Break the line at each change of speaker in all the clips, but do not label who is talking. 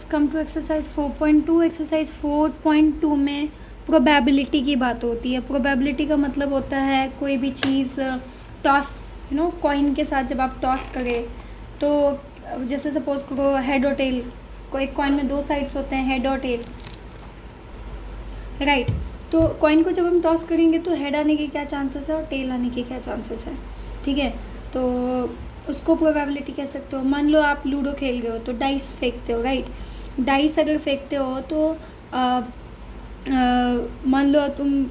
Come to exercise 4.2। Exercise 4.2 में probability की बात होती है। प्रोबेबिलिटी का मतलब होता है कोई भी चीज़ टॉस, कॉइन के साथ जब आप टॉस करें तो जैसे सपोज करो हेड और टेल, कोई कॉइन में दो साइड्स होते हैं, हेड और टेल, राइट। तो कॉइन को जब हम टॉस करेंगे तो हेड आने के क्या चांसेस है और टेल आने के क्या चांसेस है, ठीक है। तो उसको प्रोबेबिलिटी कह सकते हो। मान लो आप लूडो खेल रहे हो तो डाइस फेंकते हो, राइट। डाइस अगर फेंकते हो तो मान लो तुम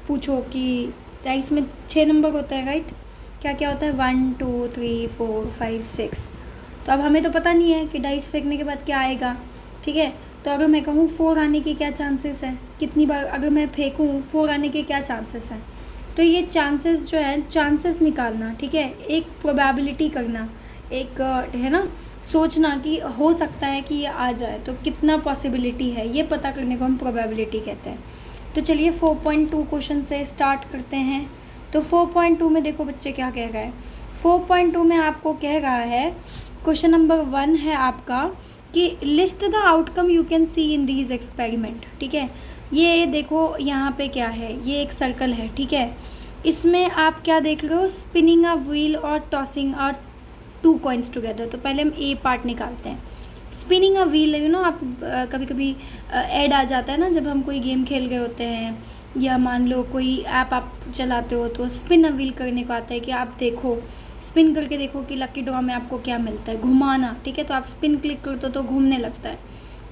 पूछो कि डाइस में 6 नंबर होते हैं, राइट। क्या क्या होता है, 1 2 3 4 5 6। तो अब हमें तो पता नहीं है कि डाइस फेंकने के बाद क्या आएगा, ठीक है। तो अगर मैं कहूँ 4 आने के क्या चांसेस हैं, कितनी बार अगर मैं फेंकूँ 4 आने के क्या चांसेस हैं। तो ये चांसेस जो है, चांसेस निकालना, ठीक है, एक प्रोबेबिलिटी करना, एक है ना, सोचना कि हो सकता है कि ये आ जाए, तो कितना पॉसिबिलिटी है, ये पता करने को हम प्रोबेबिलिटी कहते हैं। तो चलिए 4.2 क्वेश्चन से स्टार्ट करते हैं। तो 4.2 में देखो बच्चे क्या कह रहा है। 4.2 में आपको कह रहा है, क्वेश्चन नंबर 1 है आपका कि list the outcome you can see in these experiment, ठीक है। ये देखो यहाँ पे क्या है, ये एक सर्कल है, ठीक है। इसमें आप क्या देख रहे हो, स्पिनिंग अ व्हील और टॉसिंग अ 2 कॉइन्स टुगेदर। तो पहले हम ए पार्ट निकालते हैं। स्पिनिंग अ व्हील, आप कभी कभी ऐड आ जाता है ना जब हम कोई गेम खेल रहे होते हैं, या मान लो कोई ऐप आप चलाते हो तो स्पिन अ व्हील करने को आता है कि आप देखो, स्पिन करके देखो कि लकी ड्रॉ में आपको क्या मिलता है, घुमाना, ठीक है। तो आप स्पिन क्लिक करते हो तो घूमने लगता है,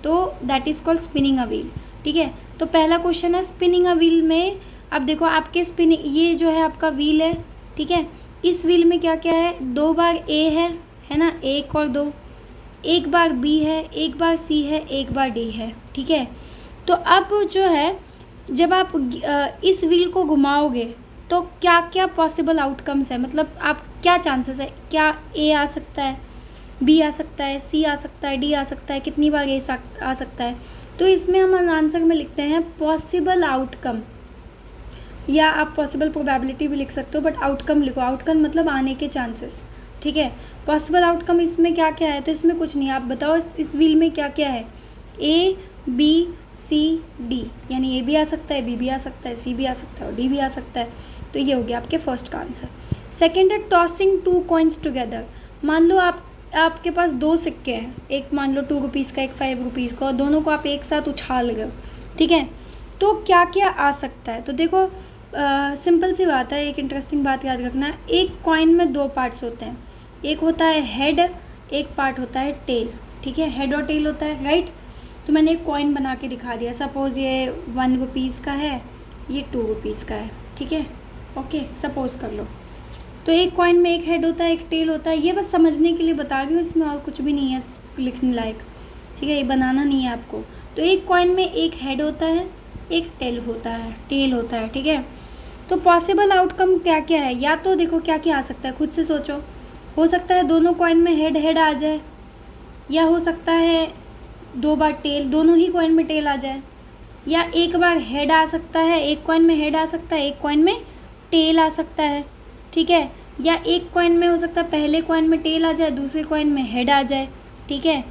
तो that is called spinning a wheel, ठीक है। तो पहला क्वेश्चन है स्पिनिंग अ व्हील में। अब देखो आपके स्पिनिंग, ये जो है आपका व्हील है, ठीक है। इस व्हील में क्या क्या है, 2 बार ए है ना, 1 और 2, 1 बार बी है, 1 बार सी है, 1 बार डी है, ठीक है। तो अब जो है जब आप इस व्हील को घुमाओगे तो क्या क्या पॉसिबल आउटकम्स है, मतलब आप क्या चांसेस है, क्या ए आ सकता है, बी आ सकता है, सी आ सकता है, डी आ सकता है, कितनी बार ए आ सकता है। तो इसमें हम आंसर में लिखते हैं पॉसिबल आउटकम, या आप पॉसिबल प्रोबेबिलिटी भी लिख सकते हो, बट आउटकम लिखो। आउटकम मतलब आने के चांसेस, ठीक है। पॉसिबल आउटकम इसमें क्या क्या है, तो इसमें कुछ नहीं, आप बताओ इस व्हील में क्या क्या है, ए बी सी डी, यानी ए भी आ सकता है, बी भी आ सकता है, सी भी आ सकता है और डी भी आ सकता है। तो ये हो गया आपके फर्स्ट का आंसर। सेकेंड है टॉसिंग 2 कॉइन्स टुगेदर। मान लो आपके पास 2 सिक्के हैं, एक मान लो 2 रुपीज़ का, एक 5 रुपीज़ का, और दोनों को आप एक साथ उछाल रहे हो, ठीक है। तो क्या क्या आ सकता है, तो देखो सिंपल सी बात है, एक इंटरेस्टिंग बात याद रखना, एक कॉइन में 2 पार्ट्स होते हैं, एक होता है हेड, एक पार्ट होता है टेल, ठीक है। हेड और टेल होता है, राइट। तो मैंने एक कॉइन बना के दिखा दिया, सपोज़ ये 1 रुपीज़ का है, ये 2 रुपीज़ का है, ठीक है, ओके, सपोज़ कर लो। तो एक कॉइन में एक हेड होता है, एक टेल होता है, ये बस समझने के लिए बता रही हूँ, इसमें और कुछ भी नहीं है लिखने लायक, ठीक है, ये बनाना नहीं है आपको। तो एक कॉइन में एक हेड होता है, एक टेल होता है, ठीक है। तो पॉसिबल आउटकम क्या क्या है, या तो देखो क्या क्या आ सकता है, खुद से सोचो। हो सकता है दोनों कॉइन में हेड आ जाए, या हो सकता है 2 बार टेल, दोनों ही कॉइन में टेल आ जाए, या एक बार हेड आ सकता है, एक कॉइन में हेड आ सकता है, एक कॉइन में टेल आ सकता है, ठीक है। या एक कॉइन में हो सकता है पहले कॉइन में टेल आ जाए, दूसरे कॉइन में हेड आ जाए, ठीक है।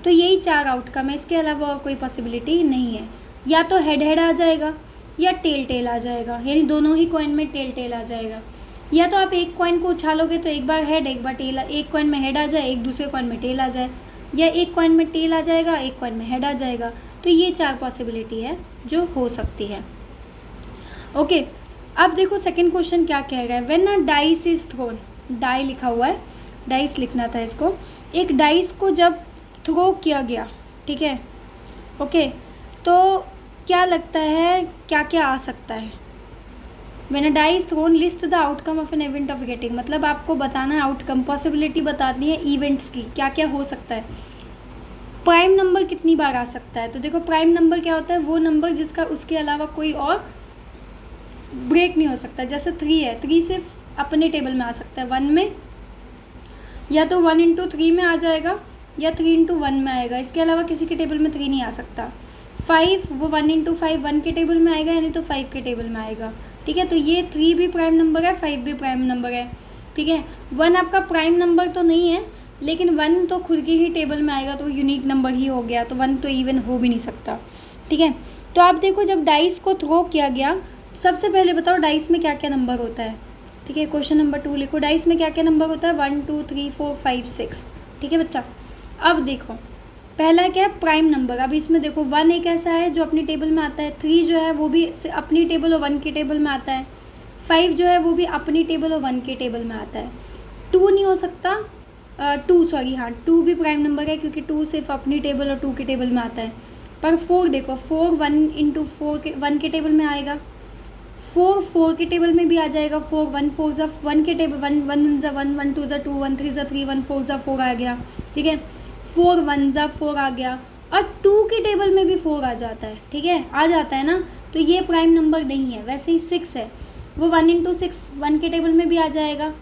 तो यही 4 आउटकम है, इसके अलावा और कोई पॉसिबिलिटी नहीं है। या तो हेड आ जाएगा या टेल आ जाएगा, यानी दोनों ही कॉइन में टेल आ जाएगा। या तो आप एक कॉइन को उछालोगे तो एक बार हेड एक बार टेल, एक कॉइन में हेड आ जाए, एक दूसरे कॉइन में टेल आ जाए, या एक कॉइन में टेल आ जाएगा, एक कॉइन में हेड आ जाएगा। तो ये 4 पॉसिबिलिटी है जो हो सकती है, ओके। अब देखो सेकंड क्वेश्चन क्या कह रहा है, when a dice is thrown, die लिखा हुआ है, डाइस लिखना था इसको। एक डाइस को जब थ्रो किया गया, ठीक है, ओके, तो क्या लगता है क्या क्या आ सकता है। When a die is thrown list the outcome of an event of getting, मतलब आपको बताना है आउटकम, पॉसिबिलिटी बतानी है इवेंट्स की, क्या क्या हो सकता है। प्राइम नंबर कितनी बार आ सकता है, तो देखो प्राइम नंबर क्या होता है, वो नंबर जिसका उसके अलावा कोई और ब्रेक नहीं हो सकता। जैसे 3 है, 3 सिर्फ अपने टेबल में आ सकता है, 1 में, या तो 1 इंटू 3 में आ जाएगा, या 3 इंटू 1 में आएगा, इसके अलावा किसी के टेबल में 3 नहीं आ सकता। 5 वो 1 इंटू 5 1 के टेबल में आएगा, यानी तो 5 के टेबल में आएगा, ठीक है। तो ये 3 भी प्राइम नंबर है, 5 भी प्राइम नंबर है, ठीक है। 1 आपका प्राइम नंबर तो नहीं है, लेकिन 1 तो खुद की ही टेबल में आएगा तो यूनिक नंबर ही हो गया, तो 1 तो इवन हो भी नहीं सकता। ठीक है, तो आप देखो जब डाइस को थ्रो किया गया तो सबसे पहले बताओ डाइस में क्या क्या नंबर होता है। ठीक है, क्वेश्चन नंबर 2 लिखो, डाइस में क्या क्या नंबर होता है, 1 2 3 4 5 6। ठीक है बच्चा, अब देखो पहला क्या है, प्राइम नंबर। अब इसमें देखो 1 एक ऐसा है जो अपनी टेबल में आता है, 3 जो है वो भी अपनी टेबल और 1 की टेबल में आता है, 5 जो है वो भी अपनी टेबल और 1 की टेबल में आता है। 2 नहीं हो सकता, 2 सॉरी, हाँ 2 भी प्राइम नंबर है क्योंकि 2 सिर्फ अपनी टेबल और 2 की टेबल में आता है। पर 4 देखो, 4 1 इंटू 4 के 1 के टेबल में आएगा, 4 4 के टेबल में भी आ जाएगा, 4 1 4 ज़ा 1 के टेबल, 1 1 ज़ा 1 1 2 ज़ा 2 1 3 ज़ा 3 1 4 ज़ा 4 आ गया। ठीक है, 4 1 ज़ा 4 आ गया, और 2 की टेबल में भी 4 आ जाता है। ठीक है, आ जाता है ना, तो ये प्राइम नंबर नहीं है। वैसे ही 6 है, वो 1 इंटू 6 1 के टेबल में भी आ जाएगा,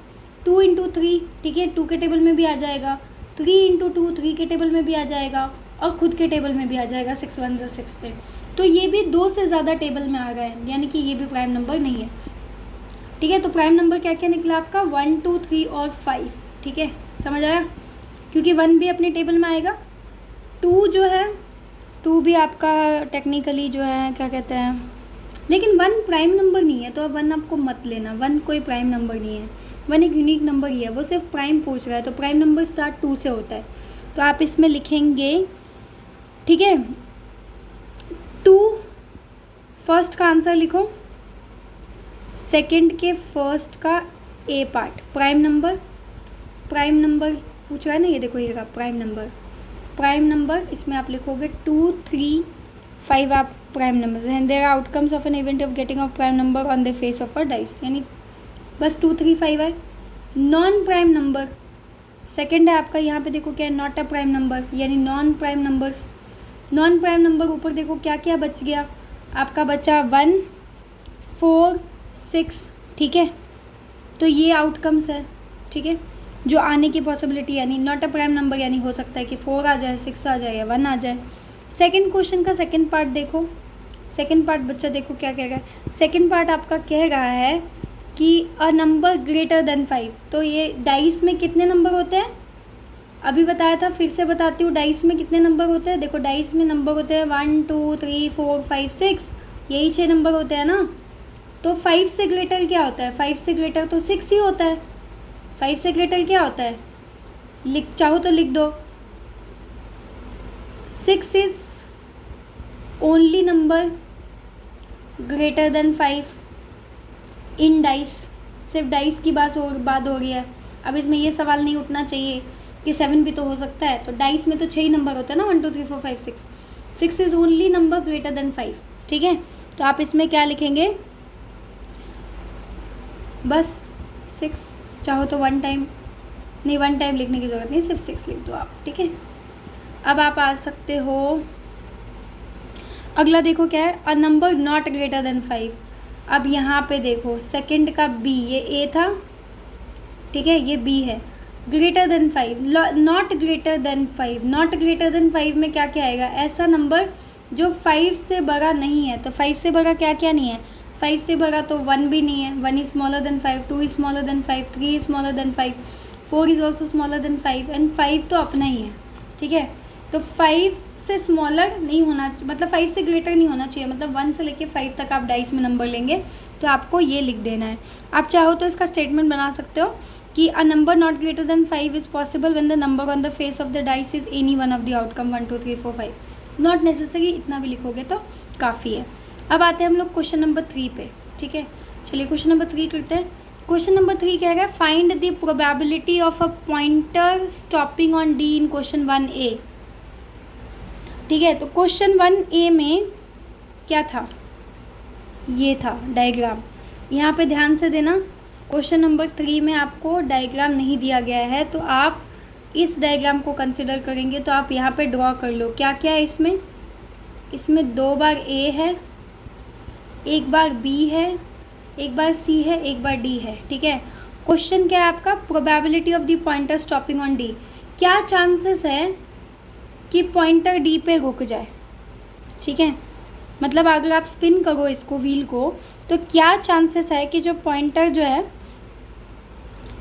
2 इंटू 3 ठीक है 2 के टेबल में भी आ जाएगा, 3 इंटू 2 3 के टेबल में भी आ जाएगा, और खुद के टेबल में भी आ जाएगा 6 1 ज़ा 6 पे। तो ये भी 2 से ज़्यादा टेबल में आ गए, यानी कि ये भी प्राइम नंबर नहीं है। ठीक है, तो प्राइम नंबर क्या क्या निकला आपका, 1 2 3 और 5। ठीक है, समझ आया, क्योंकि 1 भी अपनी टेबल में आएगा, 2 जो है 2 भी आपका टेक्निकली जो है क्या कहते हैं, लेकिन 1 प्राइम नंबर नहीं है, तो अब 1 आपको मत लेना, 1 कोई प्राइम नंबर नहीं है, 1 एक यूनिक नंबर ही है, वो सिर्फ प्राइम पूछ रहा है, तो प्राइम नंबर स्टार्ट 2 से होता है, तो आप इसमें लिखेंगे। ठीक है, 2 फर्स्ट का आंसर लिखो, सेकंड के फर्स्ट का ए पार्ट प्राइम नंबर पूछ रहा है ना, ये देखो ये रहा प्राइम नंबर, इसमें आप लिखोगे 2 3 5 आप prime number and there are outcomes of an event of getting of prime number on the face of a dice, यानी बस 2 3 5 है। नॉन प्राइम नंबर सेकंड है आपका, यहाँ पे देखो क्या है, नॉट अ प्राइम नंबर, यानी non prime numbers. Non prime number ऊपर देखो क्या क्या बच गया आपका, बचा 1 4 6। ठीक है, तो ये आउटकम्स है। ठीक है, जो आने की पॉसिबिलिटी, यानी नॉट अ प्राइम नंबर, यानी हो सकता है कि 4 आ जाए, 6 आ जाए या 1 आ जाए। सेकंड क्वेश्चन का सेकंड पार्ट देखो, सेकंड पार्ट बच्चा देखो क्या कह रहा है, सेकंड पार्ट आपका कह रहा है कि अ नंबर ग्रेटर देन 5। तो ये डाइस में कितने नंबर होते हैं, अभी बताया था, फिर से बताती हूँ, डाइस में कितने नंबर होते हैं। देखो डाइस में नंबर होते हैं 1 2 3 4 5 6, यही 6 नंबर होते हैं ना। तो 5 से ग्रेटर क्या होता है, 5 से ग्रेटर तो 6 ही होता है। 5 से ग्रेटर क्या होता है, चाहो तो लिख दो, 6 is only number greater then 5 in dice. सिर्फ डाइस की बात हो रही है, अब इसमें ये सवाल नहीं उठना चाहिए कि 7 भी तो हो सकता है। तो डाइस में तो 6 ही नंबर होता है ना, 1 2 3 4 5 6, 6 is only number greater then 5। ठीक है, तो आप इसमें क्या लिखेंगे, बस 6, चाहो तो 1 टाइम नहीं, 1 टाइम लिखने की ज़रूरत नहीं, सिर्फ 6 लिख दो आप। ठीक है, अब आप आ सकते हो, अगला देखो क्या है, a number not greater than 5। अब यहाँ पे देखो सेकंड का बी, ये ए था, ठीक है ये बी है, greater than 5, not greater than 5, not greater than 5 में क्या क्या आएगा, ऐसा नंबर जो 5 से बड़ा नहीं है। तो 5 से बड़ा क्या क्या नहीं है, 5 से बड़ा तो 1 भी नहीं है, 1 is smaller than 5, 2 is smaller than 5, 3 is smaller than 5, 4 is also smaller than 5 and 5 तो अपना ही है। ठीक है, तो 5 से स्मॉलर नहीं होना, मतलब 5 से ग्रेटर नहीं होना चाहिए, मतलब 1 से लेके 5 तक आप डाइस में नंबर लेंगे तो आपको ये लिख देना है। आप चाहो तो इसका स्टेटमेंट बना सकते हो कि a number not greater than 5 is possible when the number on the face of the dice is any one of the outcome 1 2 3 4 5। Not necessary, इतना भी लिखोगे तो काफ़ी है। अब आते हैं हम लोग क्वेश्चन नंबर 3 पे। ठीक है, चलिए क्वेश्चन नंबर 3 करते हैं। क्वेश्चन नंबर 3 क्या है, find the probability of a pointer stopping on D in question 1A। ठीक है, तो क्वेश्चन 1A में क्या था, ये था डायग्राम, यहाँ पे ध्यान से देना। क्वेश्चन नंबर 3 में आपको डायग्राम नहीं दिया गया है, तो आप इस डायग्राम को कंसिडर करेंगे, तो आप यहाँ पे ड्रॉ कर लो क्या क्या है इसमें। इसमें 2 बार A है, 1 बार B है, 1 बार C है, 1 बार D है। ठीक है, क्वेश्चन क्या है आपका, probability of the pointer stopping on D, क्या चांसेस है कि पॉइंटर D पे रुक जाए। ठीक है, मतलब अगर आप स्पिन करो इसको, व्हील को, तो क्या चांसेस है कि जो पॉइंटर जो है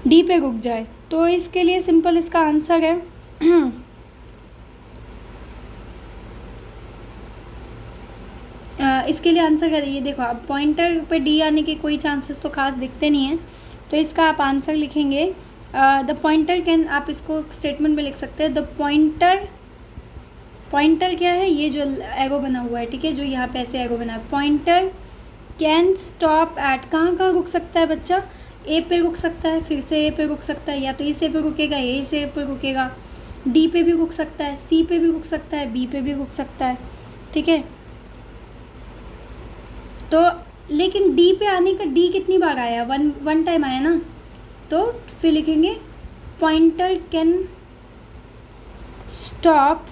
D पे रुक जाए। तो इसके लिए सिंपल इसका आंसर है इसके लिए आंसर है ये, देखो आप पॉइंटर पे डी आने के कोई चांसेस तो खास दिखते नहीं हैं, तो इसका आप आंसर लिखेंगे द पॉइंटर कैन, आप इसको स्टेटमेंट में लिख सकते हैं द पॉइंटर क्या है, ये जो एरो बना हुआ है, ठीक है, जो यहाँ पे ऐसे एरो बना है, पॉइंटर कैन स्टॉप एट, कहाँ कहाँ रुक सकता है बच्चा, ए पे रुक सकता है, फिर से ए पे रुक सकता है, या तो इस ए पे रुकेगा, ए से ए पे रुकेगा, डी पे भी रुक सकता है, सी पे भी रुक सकता है, बी पे भी रुक सकता है, ठीक है। तो लेकिन डी पे आने का, डी कितनी बार आया, वन टाइम आया ना, तो फिर लिखेंगे pointer can stop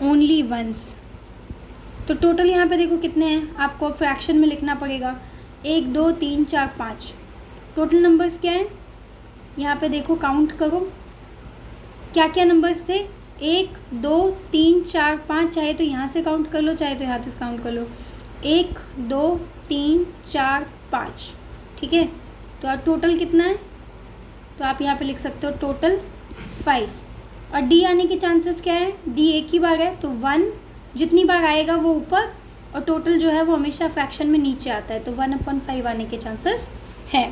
only once. तो टोटल यहाँ पे देखो कितने हैं, आपको फ्रैक्शन में लिखना पड़ेगा, 1 2 3 4 5, टोटल नंबर्स क्या हैं, यहाँ पे देखो काउंट करो क्या क्या नंबर्स थे, 1 2 3 4 5, चाहे तो यहाँ से काउंट कर लो, चाहे तो यहाँ से काउंट कर लो, 1 2 3 4 5, ठीक है। तो अब टोटल कितना है, तो आप यहाँ पे लिख सकते हो टोटल 5। और डी आने के चांसेस क्या है, डी एक ही बार है, तो 1 जितनी बार आएगा वो ऊपर, और टोटल जो है वो हमेशा फ्रैक्शन में नीचे आता है, तो 1/5 आने के चांसेस है।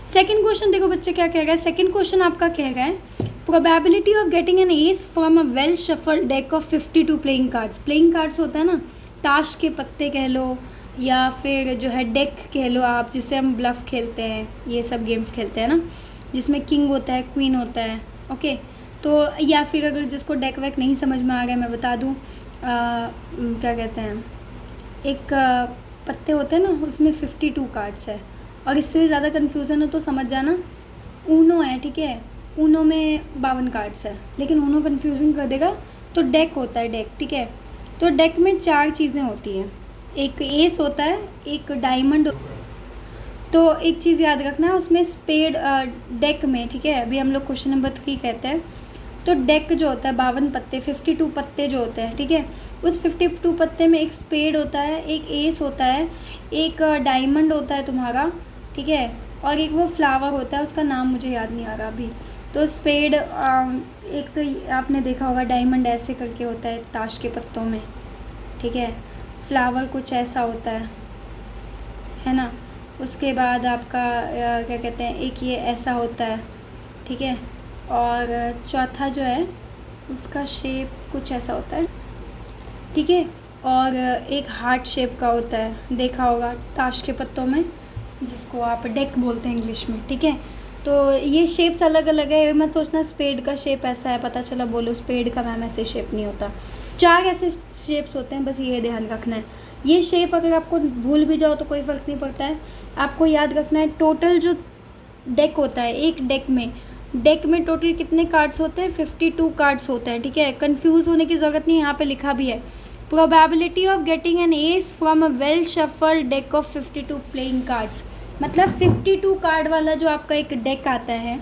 सेकंड क्वेश्चन देखो बच्चे क्या कह रहा है, सेकंड क्वेश्चन आपका कह रहा है probability of getting an S from a well shuffled deck of 52 playing cards. Playing cards होता है ना, ताश के पत्ते कह लो, या फिर जो है डेक कह लो आप, जिससे हम ब्लफ खेलते हैं, ये सब गेम्स खेलते हैं ना, जिसमें किंग होता है, क्वीन होता है, ओके। तो या फिर अगर जिसको डेक वेक नहीं समझ में आ रहा है, मैं बता दूँ, क्या कहते हैं, एक पत्ते होते हैं ना, उसमें 52 कार्ड्स है, और इससे ज़्यादा कन्फ्यूज़न हो तो समझ जाना ऊनो है, ठीक है, ऊनो में 52 कार्ड्स है, लेकिन ऊनो कन्फ्यूजिंग कर देगा, तो डेक होता है डेक, ठीक है। तो डेक में 4 चीज़ें होती हैं, एक एस होता है, एक डायमंड, तो एक चीज़ याद रखना है उसमें स्पेड, डेक में, ठीक है, अभी हम लोग क्वेश्चन नंबर 3 कहते हैं, तो डेक जो होता है 52 पत्ते, 52 पत्ते जो होते हैं, ठीक है, उस 52 पत्ते में एक स्पेड होता है, एक एस होता है, एक डायमंड होता है तुम्हारा, ठीक है, और एक वो फ्लावर होता है, उसका नाम मुझे याद नहीं आ रहा अभी। तो स्पेड, एक तो आपने देखा होगा डायमंड ऐसे करके होता है ताश के पत्तों में, ठीक है, फ्लावर कुछ ऐसा होता है ना, उसके बाद आपका क्या कहते हैं, एक ये ऐसा होता है, ठीक है, और चौथा जो है उसका शेप कुछ ऐसा होता है, ठीक है, और एक हार्ट शेप का होता है, देखा होगा ताश के पत्तों में, जिसको आप डेक बोलते हैं इंग्लिश में, ठीक है। तो ये शेप्स अलग अलग है, मत सोचना स्पेड का शेप ऐसा है, पता चला बोलो स्पेड का मैम ऐसे शेप नहीं होता, 4 ऐसे शेप्स होते हैं, बस ये ध्यान रखना है। ये शेप अगर आपको भूल भी जाओ तो कोई फ़र्क नहीं पड़ता है, आपको याद रखना है टोटल जो डेक होता है, एक डेक में टोटल कितने कार्ड्स होते हैं, 52 कार्ड्स होते हैं, ठीक है। कंफ्यूज होने की ज़रूरत नहीं, यहाँ पे लिखा भी है probability of getting an S from a well shuffled deck of 52 playing cards, मतलब 52 कार्ड वाला जो आपका एक डेक आता है,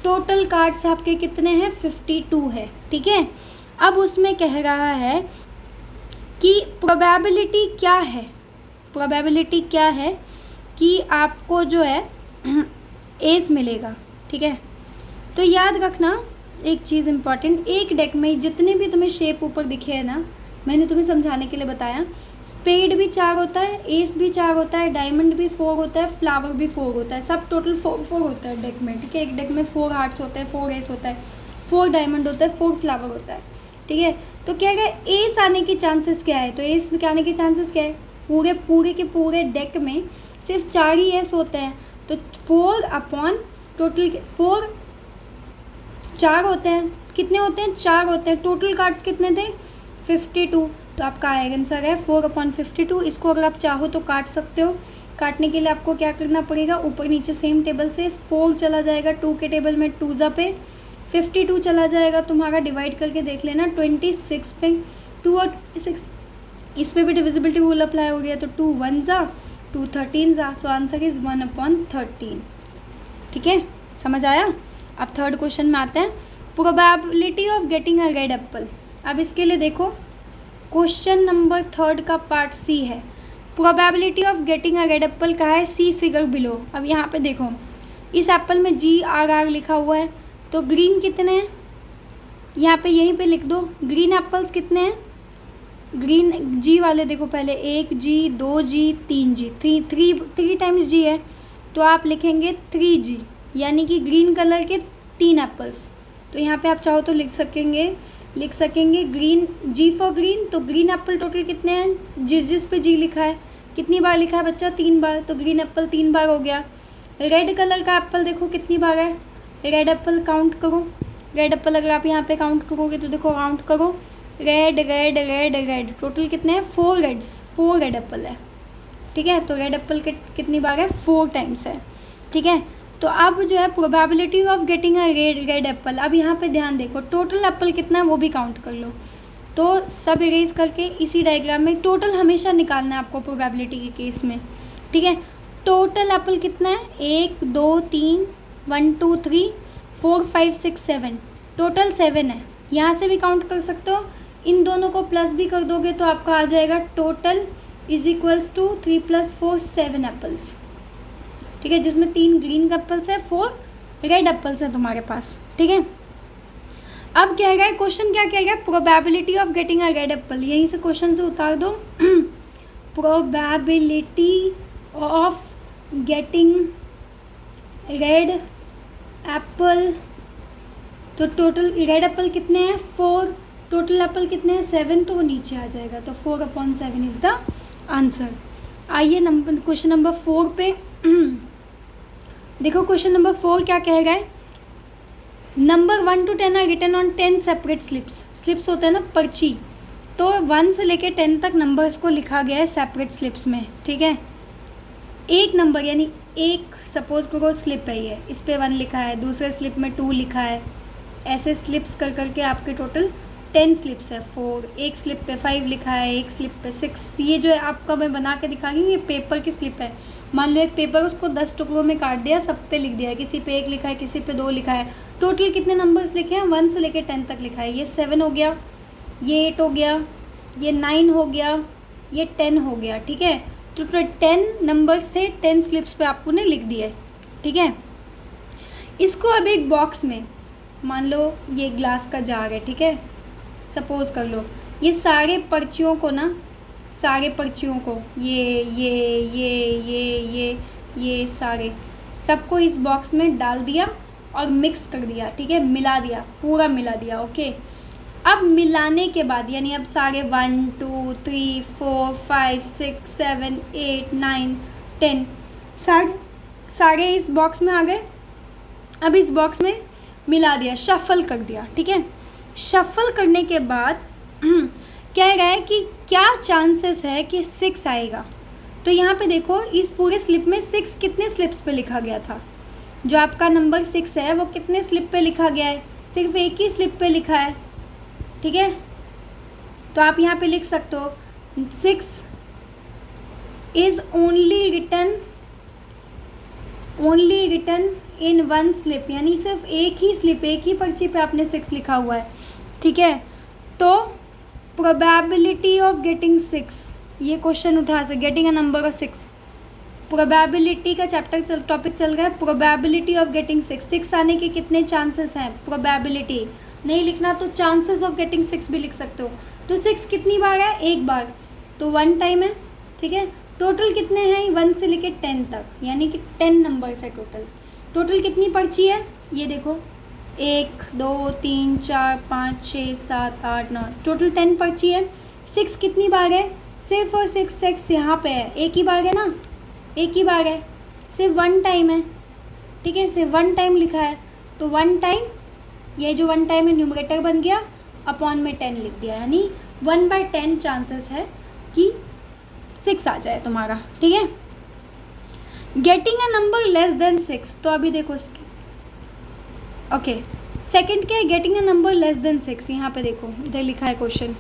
टोटल कार्ड्स आपके कितने हैं, 52 है, ठीक है। अब उसमें कह रहा है कि प्रोबेबिलिटी क्या है कि आपको जो है एस मिलेगा, ठीक है। तो याद रखना एक चीज़ इम्पॉर्टेंट, एक डेक में जितने भी तुम्हें शेप ऊपर दिखे हैं ना, मैंने तुम्हें समझाने के लिए बताया, स्पेड भी 4 होता है, एस भी 4 होता है, डायमंड भी 4 होता है, फ्लावर भी 4 होता है, सब टोटल 4 होता है डेक में, ठीक है। एक डेक में 4 हार्ट्स होते हैं, 4 एस होता है, 4 डायमंड होता है, 4 फ्लावर होता है, ठीक है। तो क्या है, एस आने की चांसेस क्या है, तो एस में आने के चांसेस क्या है, पूरे के पूरे डेक में सिर्फ 4 ही एस होते हैं, तो 4 अपॉन टोटल 4 4 होते हैं, कितने होते हैं, 4 होते हैं, टोटल कार्ड्स कितने थे, 52। तो आपका आंसर है 4/52। इसको अगर आप चाहो तो काट सकते हो, काटने के लिए आपको क्या करना पड़ेगा, ऊपर नीचे सेम टेबल से 4 चला जाएगा 2 के टेबल में, 2 ज़ा पे 52 चला जाएगा तुम्हारा, डिवाइड करके देख लेना 26 पे, 2 और 6 इस पर भी डिविजिबिलिटी रूल अप्लाई हो गया, तो 2 1 ज़ा 2 13 ज़ा, सो आंसर इज़ 1/13, ठीक है, समझ आया। अब थर्ड क्वेश्चन में आते हैं, probability of getting a red Apple. अब इसके लिए देखो क्वेश्चन नंबर 3 का पार्ट सी है, probability of getting a red Apple का है, सी फिगर बिलो। अब यहाँ पे देखो इस एप्पल में GRR लिखा हुआ है, तो ग्रीन कितने हैं यहाँ पे यहीं पे लिख दो। ग्रीन एप्पल्स कितने हैं, ग्रीन जी वाले देखो पहले 1G 2G 3G, three times G है, तो आप लिखेंगे 3G, यानी कि ग्रीन कलर के 3 एप्पल्स। तो यहाँ पे आप चाहो तो लिख सकेंगे ग्रीन, G फॉर ग्रीन, तो ग्रीन एप्पल टोटल कितने हैं, जिस पे G लिखा है कितनी बार लिखा है बच्चा, 3 बार, तो ग्रीन एप्पल 3 बार हो गया। रेड कलर का एप्पल देखो कितनी बार है, रेड एप्पल काउंट करो, रेड एप्पल अगर आप यहाँ पे काउंट करोगे तो देखो काउंट करो, red red red red, total कितने हैं 4 रेड एप्पल है, ठीक है। तो रेड एप्पल कितनी बार है, 4 टाइम्स है, ठीक है। तो अब जो है probability of getting a red Apple, अब यहाँ पे ध्यान देखो टोटल एप्पल कितना है वो भी काउंट कर लो। तो सब इरेज करके इसी डायग्राम में टोटल हमेशा निकालना है आपको प्रोबेबिलिटी के केस में, ठीक है। टोटल एप्पल कितना है, 1 2 3 1 2 3 4 5 6 7, टोटल 7 है। यहाँ से भी काउंट कर सकते हो, इन दोनों को प्लस भी कर दोगे तो आपका आ जाएगा total is equals to 3 + 4 7 apples, ठीक है, जिसमें 3 ग्रीन एप्पल्स है, 4 रेड एप्पल्स हैं तुम्हारे पास, ठीक है। अब क्या है क्वेश्चन, क्या कह रहा है, probability of getting a red Apple, यहीं से क्वेश्चन से उतार दो। Probability of getting red Apple, तो टोटल रेड एप्पल कितने हैं 4, टोटल एप्पल कितने हैं 7, तो वो नीचे आ जाएगा, तो 4/7 इज़ द आंसर। आइए क्वेश्चन नंबर 4 पे देखो। क्वेश्चन नंबर 4 क्या कह रहा है, number 1 to 10 are written on 10 separate slips होता है ना पर्ची, तो 1 से लेके 10 तक नंबर्स को लिखा गया है सेपरेट स्लिप्स में, ठीक है। एक नंबर यानी एक सपोज करो स्लिप है ये, इस पे 1 लिखा है, दूसरे स्लिप में 2 लिखा है, ऐसे स्लिप्स कर करके आपके टोटल 10 स्लिप्स है। 4, एक स्लिप पे 5 लिखा है, एक स्लिप पे 6। ये जो है आपका मैं बना के दिखा रही हूँ, ये पेपर की स्लिप है। मान लो एक पेपर उसको 10 टुकड़ों में काट दिया, सब पे लिख दिया, किसी पे 1 लिखा है, किसी पे 2 लिखा है। टोटल कितने नंबर्स लिखे हैं, 1 से लेकर 10 तक लिखा है। ये 7 हो गया, ये 8 हो गया, ये 9 हो गया, ये 10 हो गया, ठीक है। तो 10 नंबर्स थे, 10 स्लिप्स पे आपको ने लिख दिए, ठीक है। इसको अब एक बॉक्स में, मान लो ये ग्लास का जार है, ठीक है, सपोज कर लो, ये सारे पर्चियों को ना, सारे पर्चियों को ये सारे सबको इस बॉक्स में डाल दिया और मिक्स कर दिया, ठीक है, मिला दिया, पूरा मिला दिया, ओके। अब मिलाने के बाद यानी अब सारे 1 2 3 4 5 6 7 8 9 10 सारे इस बॉक्स में आ गए। अब इस बॉक्स में मिला दिया, शफल कर दिया, ठीक है। शफल करने के बाद कह रहा है कि क्या चांसेस है कि 6 आएगा। तो यहाँ पे देखो इस पूरे स्लिप में 6 कितने स्लिप्स पे लिखा गया था, जो आपका नंबर 6 है वो कितने स्लिप पे लिखा गया है, सिर्फ एक ही स्लिप पे लिखा है, ठीक है। तो आप यहाँ पे लिख सकते हो 6 is only written in 1 slip, यानी सिर्फ एक ही स्लिप, एक ही पर्ची पे आपने 6 लिखा हुआ है, ठीक है। तो प्रोबेबिलिटी ऑफ गेटिंग 6, ये क्वेश्चन उठा से getting a number of 6, probability का टॉपिक चल रहा है, प्रोबेबिलिटी ऑफ गेटिंग 6 आने के कितने चांसेस हैं, प्रोबेबिलिटी नहीं लिखना तो चांसेस ऑफ गेटिंग 6 भी लिख सकते हो। तो 6 कितनी बार है, एक बार, तो 1 टाइम है, ठीक है। टोटल कितने हैं 1 से लेके 10 तक, यानी कि 10 नंबर्स है टोटल कितनी पर्ची है, ये देखो 1 2 3 4 5 6 7 8 9, टोटल 10 पर्ची है। 6 कितनी बार है, सिर्फ और सिर्फ 6 यहाँ पे है, एक ही बार है ना, एक ही बार है, सिर्फ 1 टाइम है, ठीक है, सिर्फ 1 टाइम लिखा है। तो 1 टाइम, ये जो 1 टाइम है न्यूमरेटर बन गया, अपॉन में 10 लिख दिया, यानी 1/10 चांसेस है कि 6 आ जाए तुम्हारा, ठीक है। Getting a number less than 6, तो अभी देखो ओके, सेकंड क्या है, getting a number less than 6, यहाँ पे देखो इधर लिखा है question,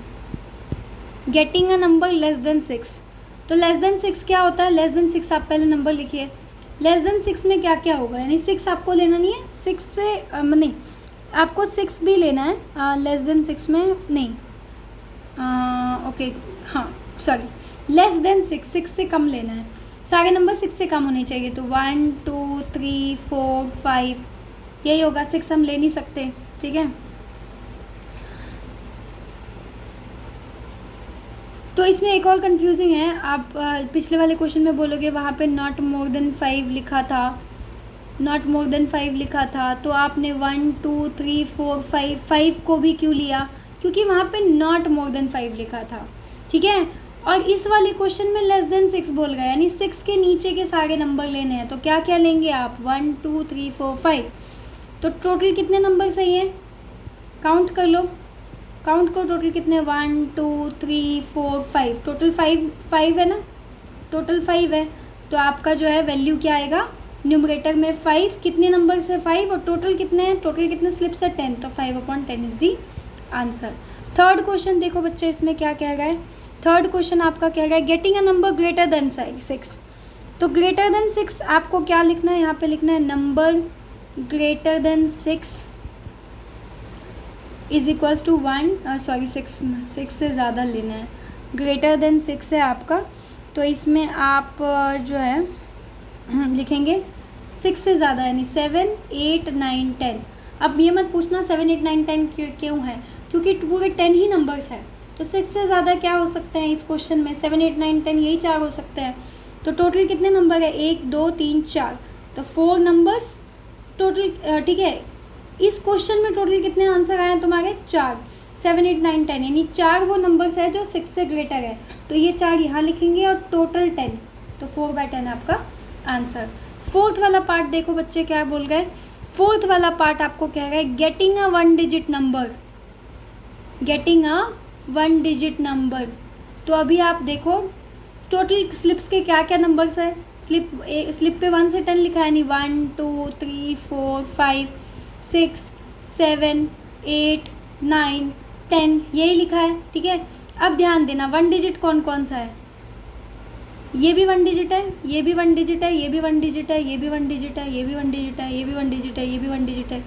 getting a number less than 6। तो लेस देन 6 क्या होता है, लेस देन 6 आप पहले नंबर लिखिए, लेस देन 6 में क्या क्या होगा, यानी 6 आपको लेना नहीं है, 6 से नहीं, आपको 6 भी लेना है, लेस देन 6 में नहीं, ओके हाँ सॉरी, लेस देन 6 से कम लेना है। सारे नंबर 6 से कम होने चाहिए। तो 1 2 3 4 5 यही होगा, 6 हम ले नहीं सकते, ठीक है। तो इसमें एक और कंफ्यूजिंग है, आप पिछले वाले क्वेश्चन में बोलोगे वहाँ पे नॉट मोर देन 5 लिखा था, नॉट मोर देन 5 लिखा था, तो आपने 1 2 3 4 5 को भी क्यों लिया, क्योंकि वहाँ पे नॉट मोर देन 5 लिखा था, ठीक है। और इस वाले क्वेश्चन में लेस देन 6 बोल गया, यानी 6 के नीचे के सारे नंबर लेने हैं। तो क्या क्या लेंगे आप, 1 2 3 4 5। तो टोटल कितने नंबर सही है, काउंट कर लो, काउंट करो टोटल कितने, 1 2 3 4 5, टोटल 5 है ना, टोटल 5 है। तो आपका जो है वैल्यू क्या आएगा, न्यूमरेटर में 5, कितने नंबर से 5, और टोटल कितने हैं, टोटल कितने स्लिप्स है 10, तो 5/10 is the answer. Third question देखो बच्चे, इसमें क्या कह रहा है, थर्ड क्वेश्चन आपका कह रहा है getting a number greater than 6। तो ग्रेटर देन 6 आपको क्या लिखना है, यहाँ पे लिखना है number greater than 6 is equals to 1, sorry 6 से ज़्यादा लेना है, ग्रेटर देन 6 है आपका। तो इसमें आप जो है लिखेंगे 6 से ज़्यादा, यानी 7 8 9 10। अब ये मत पूछना 7 8 9 10 क्यों है, क्योंकि पूरे 10 ही नंबर्स हैं। तो 6 से ज़्यादा क्या हो सकते हैं इस क्वेश्चन में, 7 8 9 10 यही 4 हो सकते हैं। तो टोटल कितने नंबर है, 1 2 3 4, तो 4 नंबर्स टोटल, ठीक है। इस क्वेश्चन में टोटल कितने आंसर आए हैं तुम्हारे, 4, 7 8 9 10, यानी 4 वो नंबर्स है जो 6 से ग्रेटर है। तो ये 4 यहाँ लिखेंगे और टोटल 10, तो 4/10 आपका आंसर। फोर्थ वाला पार्ट देखो बच्चे क्या बोल गए, फोर्थ वाला पार्ट आपको कह रहा है getting a 1 digit number, getting a 1 digit number. तो अभी आप देखो टोटल स्लिप्स के क्या क्या नंबर्स है, स्लिप पे 1 से 10 लिखा है, नहीं 1 2 3 4 5 6 7 8 9 10 यही लिखा है, ठीक है। अब ध्यान देना 1 डिजिट कौन कौन सा है, ये भी 1 डिजिट है, ये भी 1 डिजिट है, ये भी 1 डिजिट है, ये भी 1 डिजिट है, ये भी 1 डिजिट है, ये भी 1 डिजिट है, ये भी 1 डिजिट है,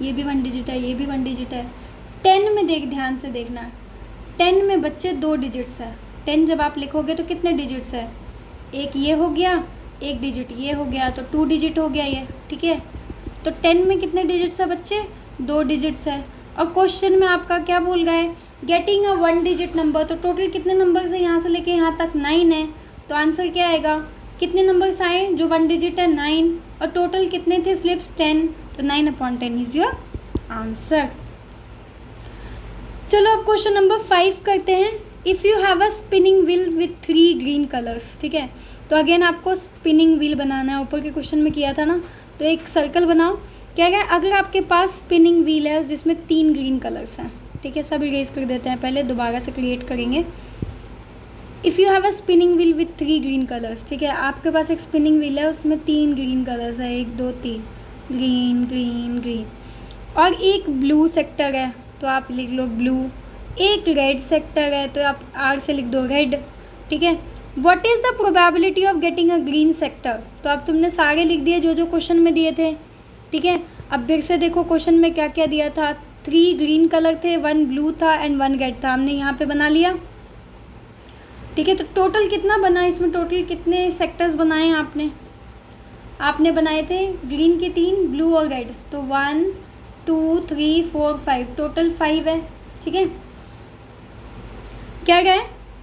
ये भी 1 डिजिट है, ये भी 1 डिजिट है। 10 में देख, ध्यान से देखना, 10 में बच्चे 2 डिजिट्स है। 10 जब आप लिखोगे तो कितने डिजिट्स है, एक ये हो गया, एक डिजिट ये हो गया, तो 2 डिजिट हो गया ये, ठीक है। तो 10 में कितने डिजिट्स है बच्चे, 2 डिजिट्स है। और क्वेश्चन में आपका क्या बोल रहा है, गेटिंग अ 1 डिजिट नंबर। तो टोटल कितने नंबर है यहाँ से लेके यहाँ तक 9 है। तो आंसर क्या आएगा, कितने नंबर्स आए जो 1 डिजिट है, 9, और टोटल कितने थे स्लिप्स, 10, तो 9/10 इज योर आंसर। चलो अब क्वेश्चन नंबर 5 करते हैं। If you have a spinning wheel with 3 green colours, ठीक है। तो अगेन आपको स्पिनिंग व्हील बनाना है, ऊपर के क्वेश्चन में किया था ना। तो एक सर्कल बनाओ, क्या है, अगर आपके पास स्पिनिंग व्हील है जिसमें 3 ग्रीन कलर्स हैं, ठीक है। सब इरेज कर देते हैं, पहले दोबारा से क्रिएट करेंगे। If you have a spinning wheel with 3 green colours, ठीक है, आपके पास एक स्पिनिंग व्हील है उसमें 3 ग्रीन कलर्स है, 1 2 3, ग्रीन ग्रीन ग्रीन, और एक ब्लू सेक्टर है तो आप लिख लो ब्लू, एक रेड सेक्टर है तो आप आर से लिख दो रेड, ठीक है। What is the probability of getting a green sector. तो अब तुमने सारे लिख दिए जो जो क्वेश्चन में दिए थे, ठीक है। अब फिर से देखो क्वेश्चन में क्या क्या दिया था, 3 ग्रीन कलर थे, 1 ब्लू था एंड 1 रेड था, हमने यहाँ पे बना लिया, ठीक है। तो टोटल कितना बना, इसमें टोटल कितने सेक्टर्स बनाए आपने बनाए थे, ग्रीन के 3, ब्लू और रेड, तो 1 2 3 4 5, टोटल 5 है, ठीक है। क्या है,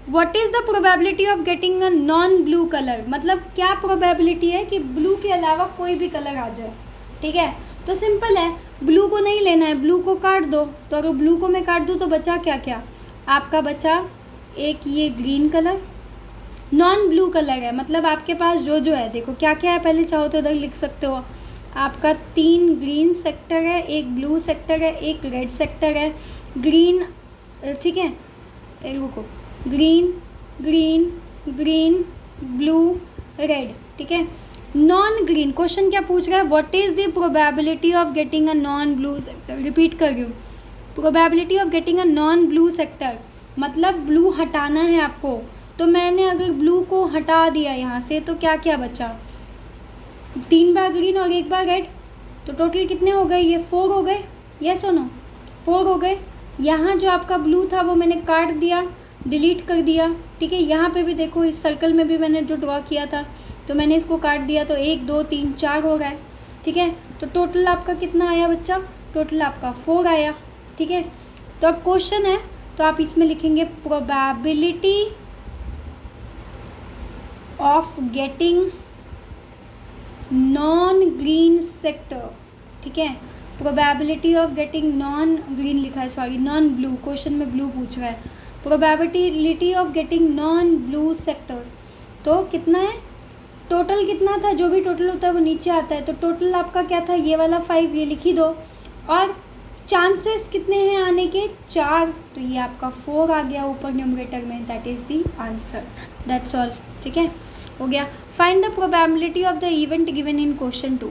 what is the probability of getting a non blue colour, मतलब क्या प्रोबेबिलिटी है कि ब्लू के अलावा कोई भी कलर आ जाए, ठीक है। तो सिंपल है, ब्लू को नहीं लेना है, ब्लू को काट दो। तो अगर ब्लू को मैं काट दूँ तो बचा क्या क्या, आपका बचा एक ये green colour, non blue colour है, मतलब आपके पास जो है, देखो क्या क्या है, पहले चाहो तो इधर लिख सकते हो। आपका 3 ग्रीन सेक्टर है, एक ब्लू सेक्टर है, एक रेड सेक्टर है, ग्रीन, ठीक है, रुको, green green green blue red, ठीक है। नॉन ग्रीन, क्वेश्चन क्या पूछ रहा है, what is the probability of getting a non blue sector, repeat कर रही हूँ, probability of getting a non blue sector, मतलब ब्लू हटाना है आपको। तो मैंने अगर ब्लू को हटा दिया यहाँ से तो क्या क्या बचा, 3 बार ग्रीन और 1 बार रेड, तो टोटल कितने हो गए, ये 4 हो गए, यस और नो, 4 हो गए। यहाँ जो आपका ब्लू था वो मैंने काट दिया, डिलीट कर दिया। ठीक है, यहाँ पे भी देखो इस सर्कल में भी मैंने जो ड्रॉ किया था तो मैंने इसको काट दिया, तो 1 2 3 4 हो रहा है। ठीक है, तो टोटल आपका कितना आया बच्चा? टोटल आपका 4 आया। ठीक है, तो अब क्वेश्चन है तो आप इसमें लिखेंगे probability of getting non green sector. ठीक है, probability of getting non green लिखा है, सॉरी नॉन ब्लू, क्वेश्चन में ब्लू पूछ रहा है। Probability of getting non blue sectors, तो कितना है? टोटल कितना था? जो भी टोटल होता है वो नीचे आता है, तो टोटल आपका क्या था? ये वाला 5, ये लिखी दो। और चांसेस कितने हैं आने के? 4, तो ये आपका 4 आ गया ऊपर न्यूमरेटर में, that is the answer. That's all. ठीक है, हो गया। Find the probability of the event given in question 2।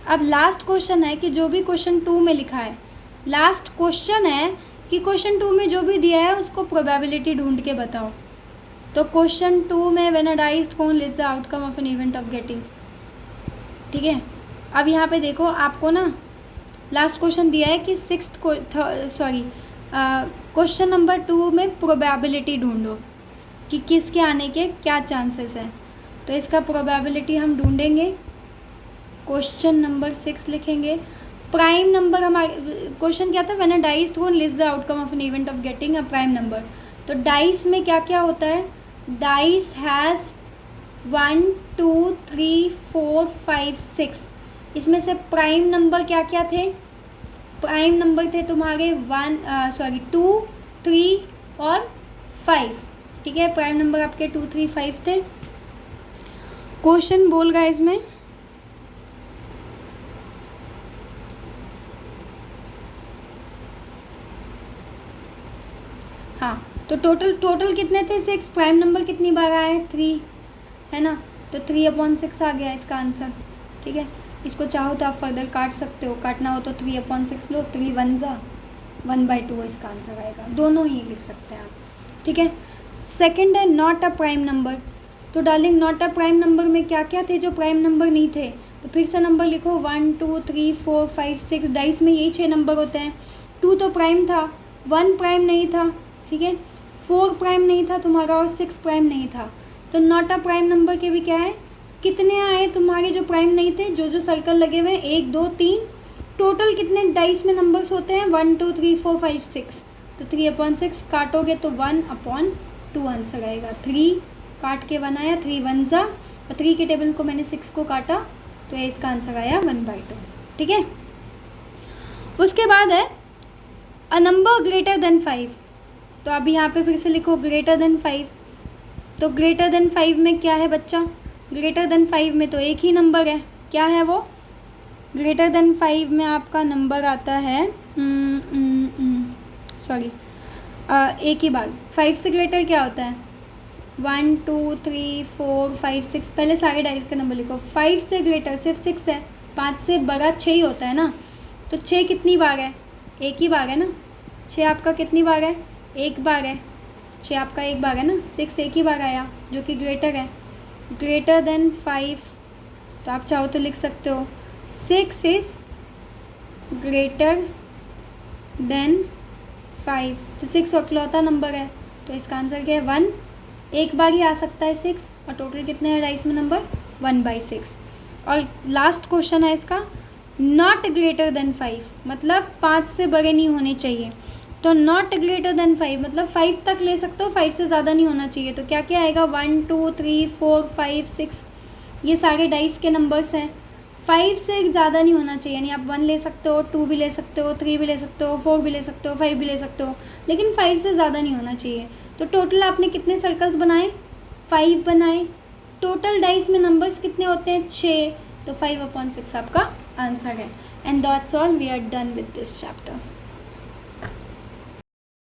अब लास्ट क्वेश्चन है कि जो भी क्वेश्चन 2 में लिखा है, लास्ट क्वेश्चन है कि क्वेश्चन 2 में जो भी दिया है उसको प्रोबेबिलिटी ढूंढ के बताओ। तो क्वेश्चन 2 में when a dice is thrown list the outcome of an event of getting. ठीक है, अब यहाँ पे देखो आपको ना लास्ट क्वेश्चन दिया है कि क्वेश्चन नंबर 2 में प्रोबेबिलिटी ढूंढो कि किसके आने के क्या चांसेस हैं। तो इसका प्रोबेबिलिटी हम ढूंढेंगे, क्वेश्चन नंबर 6 लिखेंगे। प्राइम नंबर हमारे क्वेश्चन क्या था? When a dice thrown list the outcome of an event of getting a prime number. तो डाइस में क्या क्या होता है? Dice has 1 2 3 4 5 6। इसमें से प्राइम नंबर क्या क्या थे? प्राइम नंबर थे तुम्हारे 2 3 और 5। ठीक है, प्राइम नंबर आपके 2 3 5 थे। क्वेश्चन बोल रहा है इसमें हाँ, तो टोटल कितने थे? 6। प्राइम नंबर कितनी बार आया है? 3, है ना, तो 3/6 आ गया इसका आंसर। ठीक है, इसको चाहो तो आप फर्दर काट सकते हो, काटना हो तो 3/6 लो, 3 1 जा 1/2 इसका आंसर आएगा, दोनों ही लिख सकते हैं आप। ठीक है, सेकंड है नॉट अ प्राइम नंबर। तो darling not a prime number में क्या क्या थे जो प्राइम नंबर नहीं थे? तो फिर से नंबर लिखो 1 2 3 4 5 6। डाइस में यही 6 नंबर होते हैं। 2 तो प्राइम था, 1 प्राइम नहीं था। ठीक है, 4 प्राइम नहीं था तुम्हारा और 6 प्राइम नहीं था। तो नॉट अ प्राइम नंबर के भी क्या है? कितने आए तुम्हारे जो प्राइम नहीं थे? जो सर्कल लगे हुए हैं 1 2 3। टोटल कितने डाइस में नंबर्स होते हैं? 1 2 3 4 5 6। तो 3/6 काटोगे तो 1/2 आंसर आएगा। 3 काट के 1 आया, 3 1 जा, और 3 के टेबल को मैंने 6 को काटा तो इसका आंसर आया 1/2। ठीक है, उसके बाद है अ नंबर ग्रेटर देन 5। तो अब यहाँ पे फिर से लिखो ग्रेटर देन 5। तो ग्रेटर देन 5 में क्या है बच्चा? ग्रेटर देन 5 में तो एक ही नंबर है, क्या है वो? ग्रेटर देन 5 में आपका नंबर आता है एक ही बार। 5 से ग्रेटर क्या होता है? 1 2 3 4 5 6। पहले सारे डाइस का नंबर लिखो। 5 से ग्रेटर सिर्फ 6 है, 5 से बड़ा 6 ही होता है ना। तो 6 कितनी बार है? एक ही बार है ना। 6 आपका कितनी बार है? एक बार है। 6 आपका एक बार है ना। 6 एक ही बार आया जो कि ग्रेटर है। ग्रेटर देन 5, तो आप चाहो तो लिख सकते हो 6 इज़ ग्रेटर देन 5। तो 6 अकलौता नंबर है, तो इसका आंसर क्या है? 1। एक बार ही आ सकता है 6, और टोटल कितने हैं डाइस में नंबर? 1/6। और लास्ट क्वेश्चन है इसका नॉट ग्रेटर देन 5, मतलब 5 से बड़े नहीं होने चाहिए। तो नॉट ग्रेटर देन 5 मतलब 5 तक ले सकते हो, 5 से ज़्यादा नहीं होना चाहिए। तो क्या क्या आएगा? 1 2 3 4 5 6, ये सारे डाइस के नंबर्स हैं। 5 से ज़्यादा नहीं होना चाहिए, यानी आप 1 ले सकते हो, 2 भी ले सकते हो, 3 भी ले सकते हो, 4 भी ले सकते हो, 5 भी ले सकते हो, लेकिन 5 से ज़्यादा नहीं होना चाहिए। तो टोटल आपने कितने सर्कल्स बनाए? 5 बनाए। टोटल डाइस में नंबर्स कितने होते हैं? 6। तो 5/6 आपका आंसर है। And that's all, we are done with this chapter.